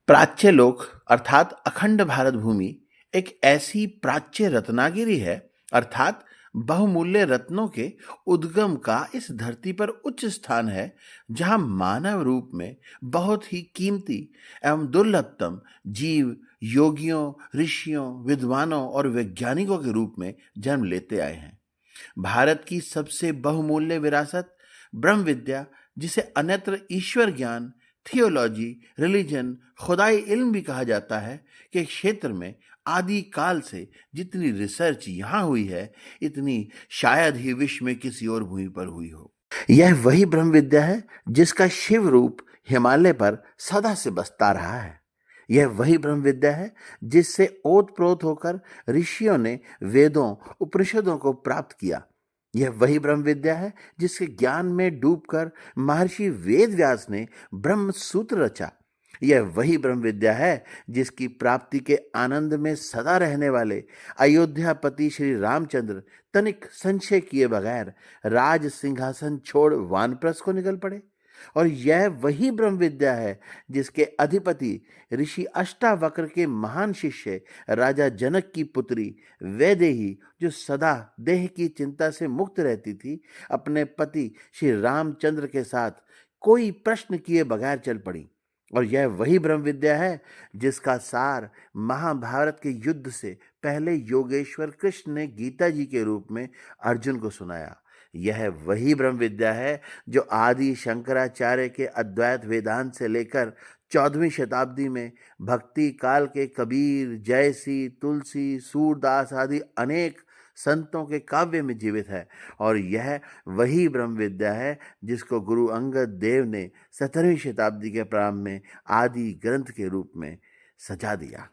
प्राच्य लोक अर्थात अखंड भारत भूमि एक ऐसी प्राच्य रत्नागिरी है, अर्थात बहुमूल्य रत्नों के उद्गम का इस धरती पर उच्च स्थान है, जहां मानव रूप में बहुत ही कीमती एवं दुर्लभतम जीव योगियों, ऋषियों, विद्वानों और वैज्ञानिकों के रूप में जन्म लेते आए हैं। भारत की सबसे बहुमूल्य विरासत ब्रह्म विद्या, जिसे अन्यत्र ईश्वर ज्ञान, थियोलॉजी, रिलीजन, खुदाई इल्म भी कहा जाता है, के क्षेत्र में आदि काल से जितनी रिसर्च यहाँ हुई है, इतनी शायद ही विश्व में किसी और भूमि पर हुई हो। यह वही ब्रह्म विद्या है जिसका शिव रूप हिमालय पर सदा से बसता रहा है। यह वही ब्रह्म विद्या है जिससे ओतप्रोत होकर ऋषियों ने वेदों, उपनिषदों को प्राप्त किया। यह वही ब्रह्म विद्या है जिसके ज्ञान में डूबकर महर्षि वेद व्यास ने ब्रह्म सूत्र रचा। यह वही ब्रह्म विद्या है जिसकी प्राप्ति के आनंद में सदा रहने वाले अयोध्यापति श्री रामचंद्र तनिक संशय किए बगैर राज सिंहासन छोड़ वानप्रस्थ को निकल पड़े। और यह वही ब्रह्म विद्या है जिसके अधिपति ऋषि अष्टावक्र के महान शिष्य राजा जनक की पुत्री वैदेही, जो सदा देह की चिंता से मुक्त रहती थी, अपने पति श्री रामचंद्र के साथ कोई प्रश्न किए बगैर चल पड़ी। और यह वही ब्रह्म विद्या है जिसका सार महाभारत के युद्ध से पहले योगेश्वर कृष्ण ने गीता जी के रूप में अर्जुन को सुनाया। यह वही ब्रह्म विद्या है जो आदि शंकराचार्य के अद्वैत वेदांत से लेकर 14वीं शताब्दी में भक्ति काल के कबीर, जयसी, तुलसी, सूरदास आदि अनेक संतों के काव्य में जीवित है। और यह वही ब्रह्म विद्या है जिसको गुरु अंगद देव ने 17वीं शताब्दी के प्रारंभ में आदि ग्रंथ के रूप में सजा दिया।